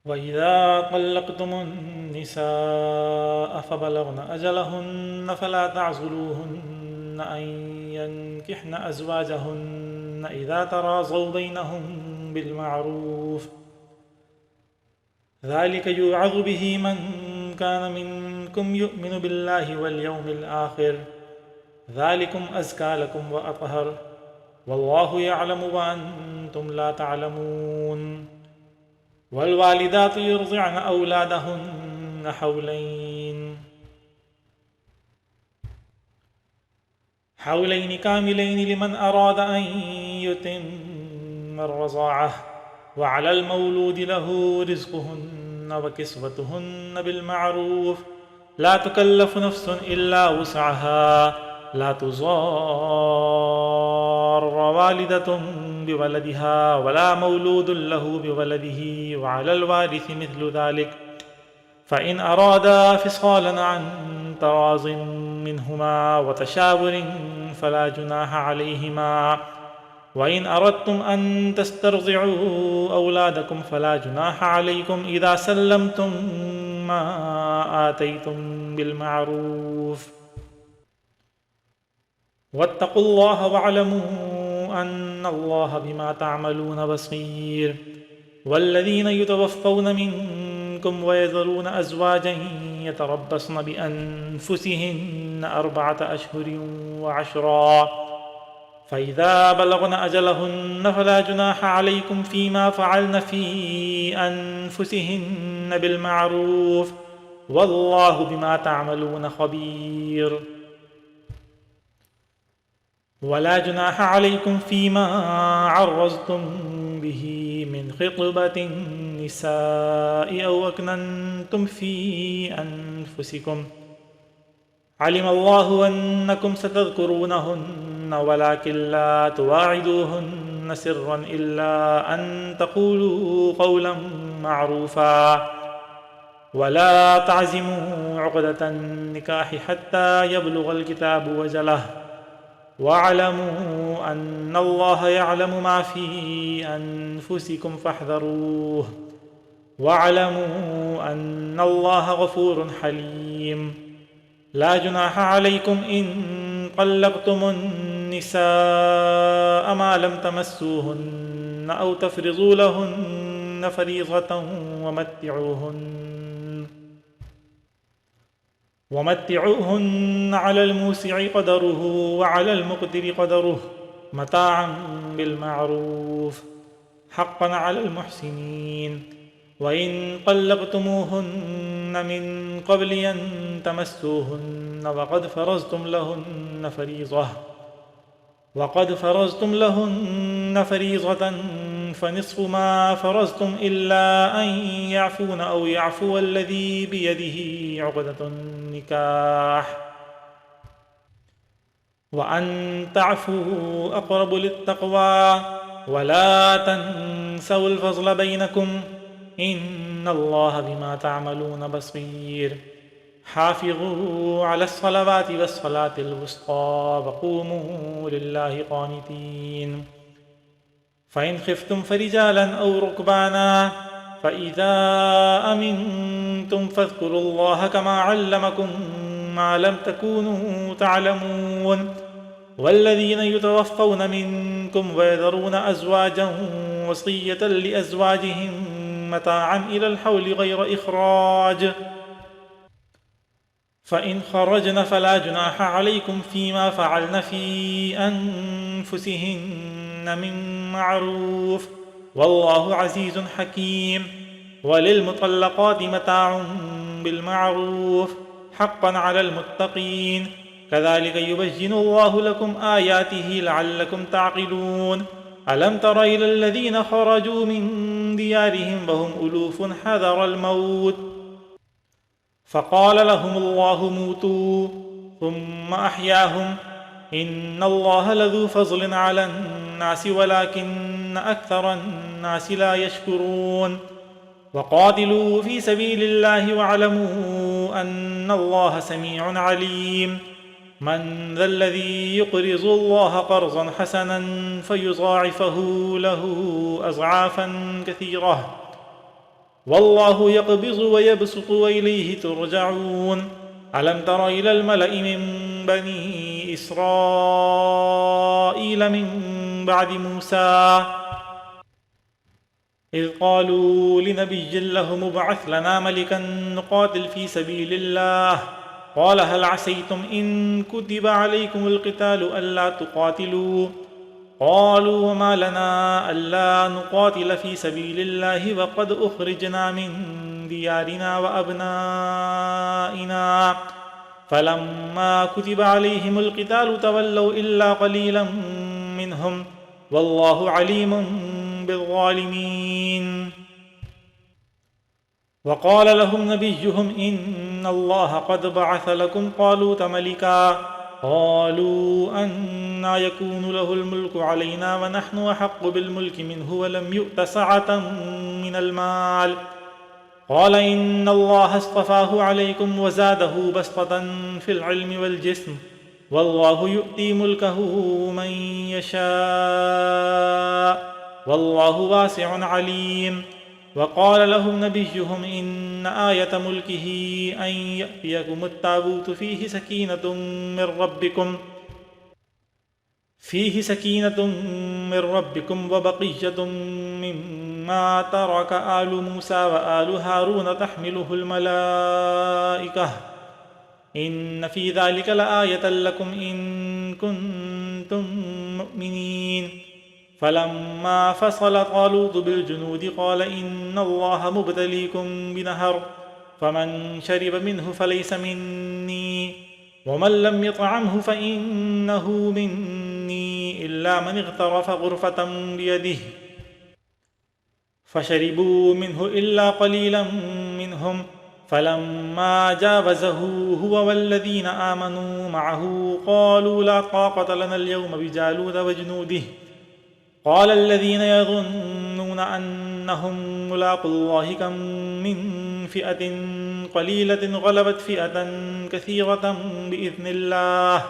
وإذا طلقتم النساء فبلغن أجلهن فلا تعزلوهن أن ينكحن أزواجهن إذا تراضوا بينهم بالمعروف ذلك يوعظ به من كان منكم يؤمن بالله واليوم الآخر ذلكم أزكى لكم وأطهر والله يعلم وأنتم لا تعلمون والوالدات يرضعن أولادهن حولين كاملين لمن أراد أن يتم الرضاعة وعلى المولود له رزقهن وكسوتهن بالمعروف لا تكلف نفس إلا وسعها لا تضار والدة بولدها ولا مولود له بولده وعلى الوارث مثل ذلك فإن أرادا فصالا عن تراض منهما وتشاور فلا جناح عليهما وإن أردتم أن تسترضعوا أولادكم فلا جناح عليكم إذا سلمتم ما آتيتم بالمعروف واتقوا الله واعلموا أن الله بما تعملون بصير والذين يتوفون منكم ويذرون أزواجا يتربصن بأنفسهن 4 أشهر وعشرا فإذا بلغن أجلهن فلا جناح عليكم فيما فعلن في أنفسهن بالمعروف والله بما تعملون خبير ولا جناح عليكم فيما عرضتم به من خطبة النساء أو أكننتم في أنفسكم علم الله أنكم ستذكرونهن ولكن لا تواعدوهن سرا إلا أن تقولوا قولا معروفا ولا تعزموا عقدة النكاح حتى يبلغ الكتاب وجله واعلموا أن الله يعلم ما في أنفسكم فاحذروه واعلموا أن الله غفور حليم لا جناح عليكم إن طلقتم النساء ما لم تمسوهن أو تفرضوا لهن فريضة ومتعوهن على الموسع قدره وعلى المقتر قدره متاعا بالمعروف حقا على المحسنين وإن طلقتموهن من قبل أن تمسوهن وقد فرضتم لهن فريضة فنصف ما فرضتم إلا أن يعفون أو يعفو الذي بيده عقدة النكاح وأن تعفوا أقرب للتقوى ولا تنسوا الفضل بينكم إن الله بما تعملون بصير حافظوا على الصلوات والصلاة الوسطى وقوموا لله قانتين فإن خفتم فرجالا أو ركبانا فإذا أمنتم فاذكروا الله كما علمكم ما لم تكونوا تعلمون والذين يتوفون منكم ويذرون أزواجا وصية لأزواجهم متاعا إلى الحول غير إخراج فإن خرجن فلا جناح عليكم فيما فعلن في أنفسهن من معروف والله عزيز حكيم وللمطلقات متاع بالمعروف حقا على المتقين كذلك يبين الله لكم آياته لعلكم تعقلون ألم تر إلى الذين خرجوا من ديارهم وهم ألوف حذر الموت فقال لهم الله موتوا ثم أحياهم إن الله لذو فضل على الناس ولكن أكثر الناس لا يشكرون وقاتلوا في سبيل الله واعلموا أن الله سميع عليم من ذا الذي يقرض الله قرضا حسنا فيضاعفه له أضعافا كثيرة والله يقبض ويبسط وإليه ترجعون ألم تر إلى الملأ من بني إسرائيل من بعد موسى إذ قالوا لنبي له مبعث لنا ملكا نقاتل في سبيل الله قال هل عسيتم إن كتب عليكم القتال ألا تقاتلوا قالوا وما لنا ألا نقاتل في سبيل الله وقد أخرجنا من ديارنا وأبنائنا فلما كتب عليهم القتال تولوا إلا قليلا منهم والله عليم بالظالمين وقال لهم نبيهم إن الله قد بعث لكم طالوت ملكا قالوا أنى يكون له الملك علينا ونحن أحق بالملك منه ولم يؤت سعة من المال قال إن الله اصطفاه عليكم وزاده بسطة في العلم والجسم والله يؤتي ملكه من يشاء والله واسع عليم وقال لهم نبيهم إن آية ملكه أن يأتيكم التابوت فيه سكينة من ربكم وبقية مما ترك آل موسى وآل هارون تحمله الملائكة إن في ذلك لآية لكم إن كنتم مؤمنين فلما فصل طالوت بالجنود قال إن الله مبتليكم بنهر فمن شرب منه فليس مني ومن لم يطعمه فإنه مني إلا من اغترف غرفة بيده فشربوا منه إلا قليلا منهم فلما جاوزه هو والذين آمنوا معه قالوا لا طاقة لنا اليوم بجالوت وجنوده قال الذين يظنون أنهم ملاقو الله كم من فئة قليلة غلبت فئة كثيرة بإذن الله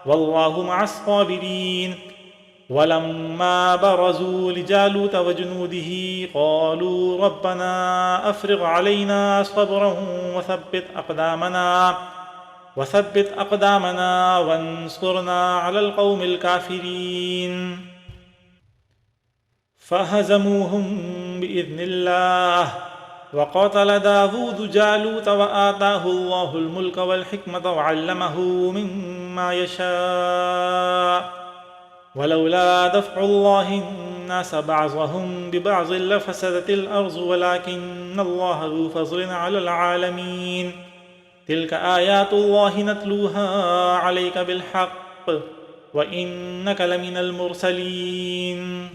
والله مع الصابرين ولما برزوا لجالوت وجنوده قالوا ربنا أفرغ علينا صبرا وثبت أقدامنا وانصرنا على القوم الكافرين فهزموهم بإذن الله وقتل داود جالوت وآتاه الله الملك والحكمة وعلمه مما يشاء ولولا دفع الله الناس بعضهم ببعض لفسدت الأرض ولكن الله ذو فضل على العالمين تلك آيات الله نتلوها عليك بالحق وإنك لمن المرسلين